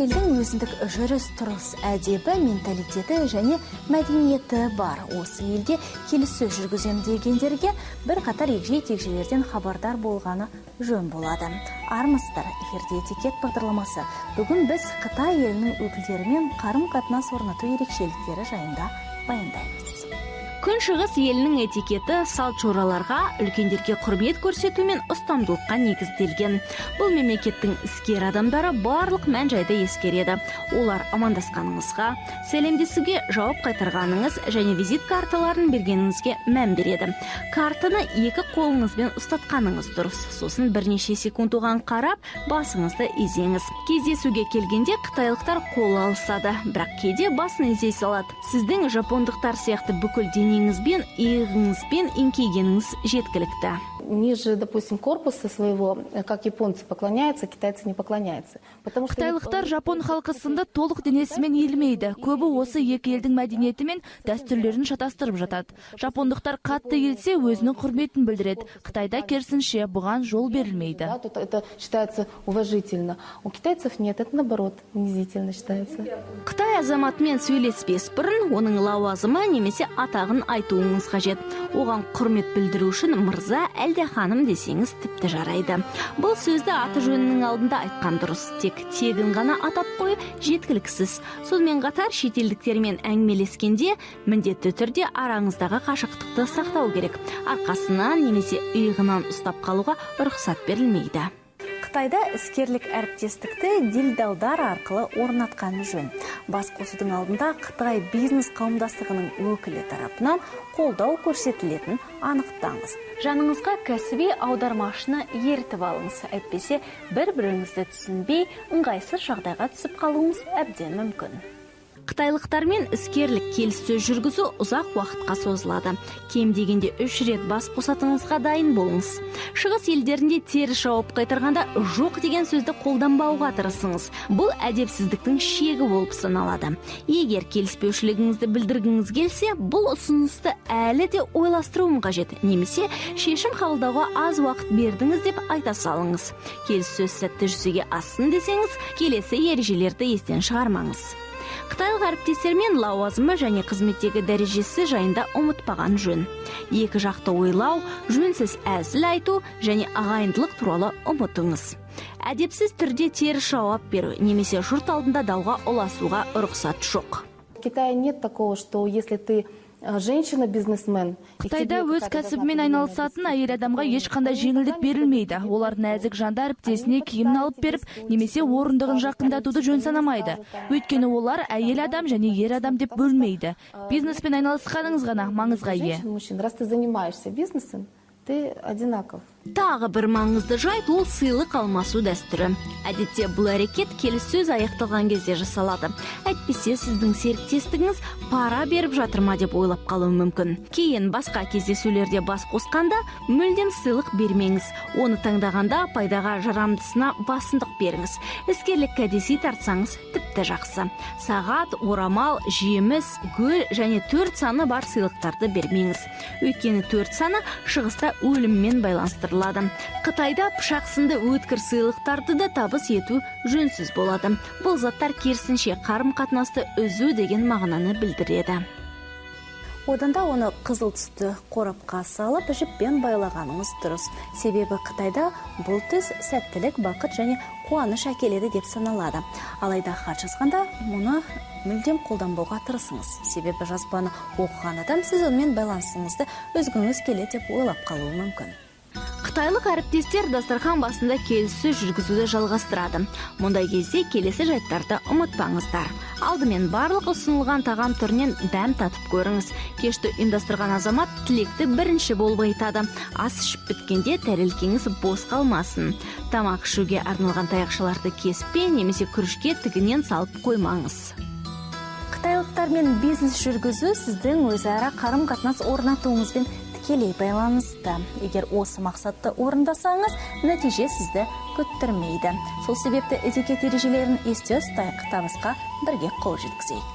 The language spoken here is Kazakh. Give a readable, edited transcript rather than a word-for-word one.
Елдің өзіндік жүріс-тұрыс әдебі, менталитеті және мәдениеті бар. Осы елде келіссөз жүргізем дегендерге бір қатар егжей-тегжейлерден хабардар болғаны жөн болады. Армысыздар, эфирде этикет бағдарламасы. Бүгін біз Қытай елінің өкілдерімен қарым-қатынас орнату ерекшеліктері жайында баяндаймыз. Күншығыс елінің этикеті салт-жораларға, үлкендерге құрмет көрсету мен ұстамдылыққа негізделген. Бұл мемлекеттің іскер адамдары барлық мән-жайды ескереді. Олар амандасқаныңызға, сәлемдесуге жауап қайтарғаныңыз және визит карталарын бергеніңізге мән береді. Картаны екі қолыңызбен ұстатқаныңыз дұрыс. Сосын бірнеше секунд оған қарап, басыңызды изеңіз. Кездесуге келгенде қытайлықтар қол алысады, бірақ кейде басын изей салады. Сіздің жапондықтар сияқты бүкіл денеңізбен, иығыңызбен еңкейгеніңіз жеткілікті. Ниже, допустим, корпуса своего, как японцы поклоняются, китайцы не поклоняются. Қытайлықтар жапон халқы сынды толық денесімен елмейді. Көбі осы екі елдің мәдениеті мен дәстүрлерін шатастырып жатады. Жапондықтар қатты елсе өзінің құрметін білдіреді. Қытайда керісінше бұған жол берілмейді. Это считается уважительно. У китайцев нет, это наоборот, унизительно считается. Қытай азаматымен сөйлеспес бұрын оның лауазымы немесе атағын айтуыңыз қажет. Оған құрмет білдіру үшін мырза әлде ханым десеңіз тіпті жарайды. Бұл сөзді аты жөнінің алдында айтқан дұрыс. Тек тегін ғана атап қойып жеткіліксіз. Сонымен қатар шетелдіктермен әңгімелескенде міндетті түрде араңыздағы қашықтықты сақтау керек. Арқасынан немесе иығынан ұстап қалуға рұқсат берілмейді. Қытайда іскерлік әріптестікті делдалдар арқылы орнатқан жөн. Бас қосудың алдында Қытай бизнес қауымдастығының өкілі тарапынан қолдау көрсетілетін анықтаңыз. Жаныңызға кәсіби аудармашыны ертіп алыңыз. Әйтпесе бір-біріңізді түсінбей, ыңғайсыз жағдайға түсіп қалуыңыз әбден мүмкін. Қытайлықтармен іскерлік келіссөз жүргізу ұзақ уақытқа созылады. Кем дегенде 3 рет бас қосатыңызға дайын болыңыз. Шығыс елдерінде теріс жауап қайтарғанда жоқ деген сөзді қолданбауға тырысыңыз. Бұл әдепсіздіктің шегі болып саналады. Егер келіспеушілігіңізді білдіргіңіз келсе, бұл ұсынысты әлі де ойластыруым қажет, немесе шешім қабылдауға аз уақыт бердіңіз деп айта салыңыз. Келіссөз сәтті жүзеге ассын десеңіз, келесі ережелерді естен шығармаңыз. Қытайлық әріптестермен лауазымы және қызметтегі дәрежесі жайында ұмытпаған жөн. Екі жақты ойлау, жөнсіз әзіл айту және ағайындылық туралы ұмытыңыз. Әдепсіз түрде теріс жауап беру немесе жұрт алдында дауға ұласуға рұқсат жоқ. В Китае нет такого, что если ты женщина-бизнесмен. Қытайда өз кәсібімен айналысатын әйел адамға ешқандай жеңілдік берілмейді. Олар нәзік жанды әріптесіне киімін алып беріп, немесе орындығын жақындатуды жөн санамайды. Өйткені олар әйел адам және ер адам деп бөлмейді. Бизнеспен айналысқаныңыз ғана маңызға ие. Раз ты занимаешься бизнесом, ты одинаков. Тағы бір маңызды жайт ол сыйлық алмасу дәстүрі. Әдетте бұл әрекет келіссөз аяқталған кезде жасалады. Әйтпесе сіздің серіктестігіңіз пара беріп жатыр ма деп ойлап қалуы мүмкін. Кейін басқа кездесулерде бас қосқанда мүлдем сыйлық бермеңіз. Оны таңдағанда пайдаға жарамдысына басымдық беріңіз. Іскерлік кәдесый тартсаңыз тіпті жақсы. Сағат, орамал, жеміс, гүл және 4 саны бар сыйлықтарды бермеңіз. Өйткені 4 саны шығыста өліммен байланыстырылады. Қытайда пышақ сынды өткір сыйлықтарды да табыс ету жөнсіз болады. Бұл заттар керісінше қарым-қатынасты үзу деген мағынаны білдіреді. Оданда оны қызыл түсті қорапқа салып, жіппен байлағаныңыз дұрыс. Себебі Қытайда бұл түс сәттілік, бақыт және қуаныш әкеледі деп саналады. Алайда хат жазғанда мұны мүлдем қолданбауға тырысыңыз. Себебі жазбаны оқыған адам сіз онымен байланысыңызды үзгіңіз келеді деп ойлап қалуы мүмкін. Қытайлық әріптестер дастархан басында келіссөз жүргізуді жалғастырады. Мұндай кезде келесі жайттарды ұмытпаңыздар. Алдымен барлық ұсынылған тағам түрінен дәм татып көріңіз. Кешті ұйымдастырған азамат тілекті бірінші болып айтады. Ас ішіп біткенде тәрелкеңіз бос қалмасын. Тамақ ішуге арналған таяқшаларды кеспе немесе күрішке тігінен салып қоймаңыз. Қытайлықтармен бизнес жүргізу сіздің өзара қарым-қатынас орнатуыңызбен тікелей байланысты. Егер осы мақсатты орындасаңыз, нәтиже сізді күттірмейді. Сол себепті этикет ережелерін есте ұстайық, табысқа бірге қол жеткізейік.